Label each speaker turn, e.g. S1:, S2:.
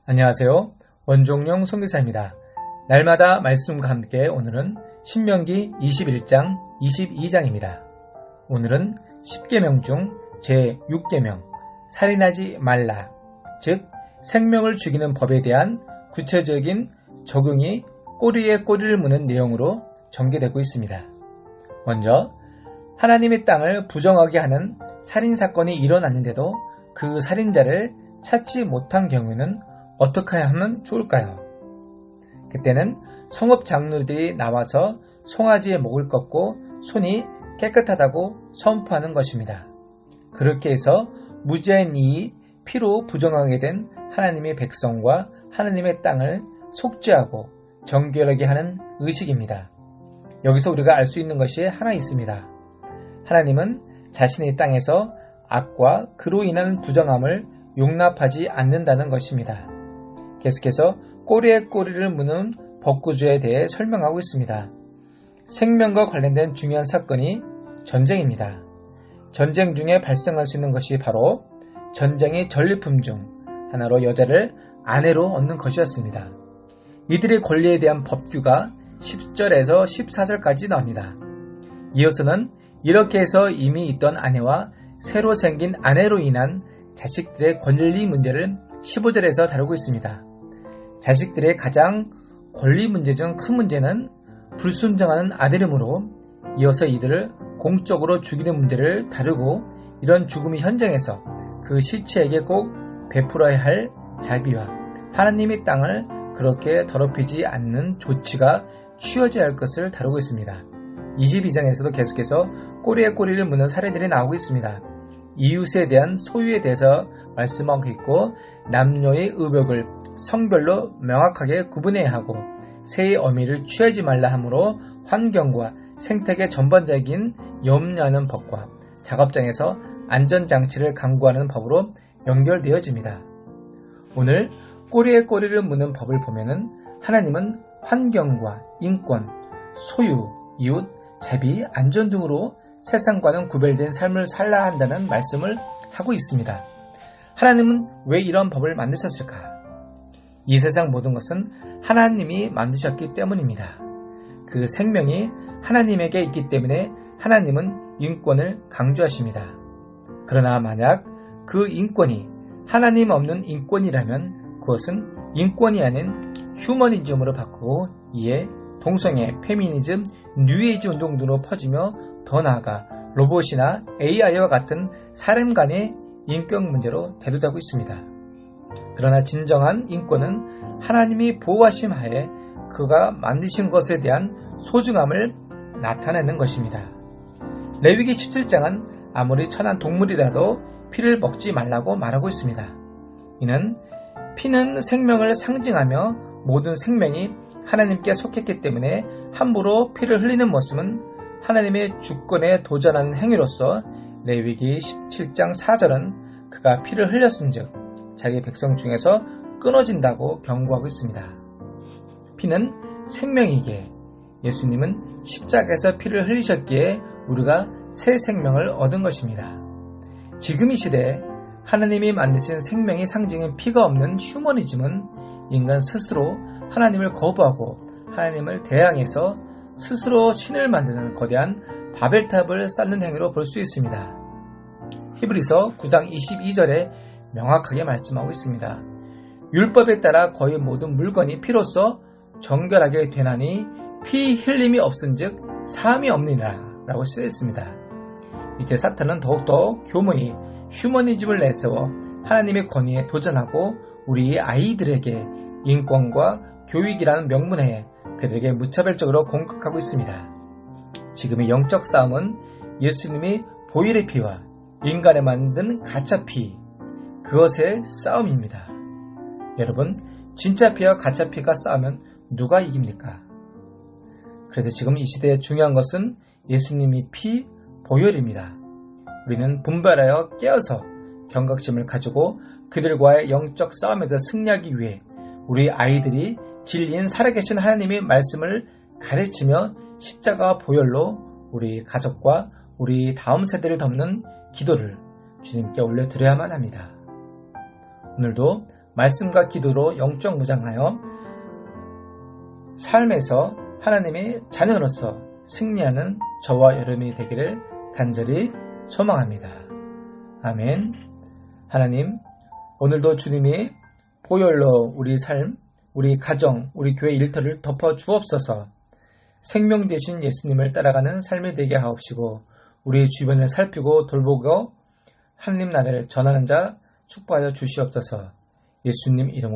S1: 안녕하세요. 원종용 선교사입니다. 날마다 말씀과 함께 오늘은 신명기 21장 22장입니다. 오늘은 10계명 중 제6계명 살인하지 말라, 즉 생명을 죽이는 법에 대한 구체적인 적용이 꼬리에 꼬리를 무는 내용으로 전개되고 있습니다. 먼저 하나님의 땅을 부정하게 하는 살인사건이 일어났는데도 그 살인자를 찾지 못한 경우에는 어떻게 하면 좋을까요? 그때는 성읍 장로들이 나와서 송아지의 목을 꺾고 손이 깨끗하다고 선포하는 것입니다. 그렇게 해서 무죄한 이의 피로 부정하게 된 하나님의 백성과 하나님의 땅을 속죄하고 정결하게 하는 의식입니다. 여기서 우리가 알 수 있는 것이 하나 있습니다. 하나님은 자신의 땅에서 악과 그로 인한 부정함을 용납하지 않는다는 것입니다. 계속해서 꼬리에 꼬리를 무는 법구조에 대해 설명하고 있습니다. 생명과 관련된 중요한 사건이 전쟁입니다. 전쟁 중에 발생할 수 있는 것이 바로 전쟁의 전리품 중 하나로 여자를 아내로 얻는 것이었습니다. 이들의 권리에 대한 법규가 10절에서 14절까지 나옵니다. 이어서는 이렇게 해서 이미 있던 아내와 새로 생긴 아내로 인한 자식들의 권리 문제를 15절에서 다루고 있습니다. 자식들의 가장 권리 문제 중 큰 문제는 불순종하는 아들이므로 이어서 이들을 공적으로 죽이는 문제를 다루고 이런 죽음의 현장에서 그 시체에게 꼭 베풀어야 할 자비와 하나님의 땅을 그렇게 더럽히지 않는 조치가 취해져야 할 것을 다루고 있습니다. 22장에서도 계속해서 꼬리에 꼬리를 무는 사례들이 나오고 있습니다. 이웃에 대한 소유에 대해서 말씀하고 있고 남녀의 의복을 성별로 명확하게 구분해야 하고 새의 어미를 취하지 말라 하므로 환경과 생태계 전반적인 염려하는 법과 작업장에서 안전장치를 강구하는 법으로 연결되어집니다. 오늘 꼬리에 꼬리를 무는 법을 보면은 하나님은 환경과 인권, 소유, 이웃, 자비, 안전 등으로 세상과는 구별된 삶을 살아야 한다는 말씀을 하고 있습니다. 하나님은 왜 이런 법을 만드셨을까? 이 세상 모든 것은 하나님이 만드셨기 때문입니다. 그 생명이 하나님에게 있기 때문에 하나님은 인권을 강조하십니다. 그러나 만약 그 인권이 하나님 없는 인권이라면 그것은 인권이 아닌 휴머니즘으로 바꾸고 이에 동성애, 페미니즘, 뉴에이지 운동 등으로 퍼지며 더 나아가 로봇이나 AI와 같은 사람 간의 인격 문제로 대두되고 있습니다. 그러나 진정한 인권은 하나님이 보호하심 하에 그가 만드신 것에 대한 소중함을 나타내는 것입니다. 레위기 17장은 아무리 천한 동물이라도 피를 먹지 말라고 말하고 있습니다. 이는 피는 생명을 상징하며 모든 생명이 하나님께 속했기 때문에 함부로 피를 흘리는 모습은 하나님의 주권에 도전하는 행위로서 레위기 17장 4절은 그가 피를 흘렸은즉 자기 백성 중에서 끊어진다고 경고하고 있습니다. 피는 생명이기에 예수님은 십자가에서 피를 흘리셨기에 우리가 새 생명을 얻은 것입니다. 지금 이 시대에 하나님이 만드신 생명의 상징인 피가 없는 휴머니즘은 인간 스스로 하나님을 거부하고 하나님을 대항해서 스스로 신을 만드는 거대한 바벨탑을 쌓는 행위로 볼 수 있습니다. 히브리서 9장 22절에 명확하게 말씀하고 있습니다. 율법에 따라 거의 모든 물건이 피로써 정결하게 되나니 피 흘림이 없은즉 사함이 없느니라 라고 쓰여있습니다. 이제 사탄은 더욱더 교묘히 휴머니즘을 내세워 하나님의 권위에 도전하고 우리 아이들에게 인권과 교육이라는 명분에 그들에게 무차별적으로 공격하고 있습니다. 지금의 영적 싸움은 예수님이 보혈의 피와 인간에 만든 가짜 피, 그것의 싸움입니다. 여러분, 진짜 피와 가짜 피가 싸우면 누가 이깁니까? 그래서 지금 이 시대에 중요한 것은 예수님이 피, 보혈입니다. 우리는 분별하여 깨어서 경각심을 가지고 그들과의 영적 싸움에서 승리하기 위해 우리 아이들이 진리인 살아계신 하나님의 말씀을 가르치며 십자가와 보혈로 우리 가족과 우리 다음 세대를 덮는 기도를 주님께 올려드려야만 합니다. 오늘도 말씀과 기도로 영적 무장하여 삶에서 하나님의 자녀로서 승리하는 저와 여러분이 되기를 간절히 소망합니다. 아멘. 하나님, 오늘도 주님이 보혈로 우리 삶, 우리 가정, 우리 교회 일터를 덮어 주옵소서. 생명 되신 예수님을 따라가는 삶이 되게 하옵시고 우리 주변을 살피고 돌보고 하나님 나라를 전하는 자 축복하여 주시옵소서. 예수님 이름으로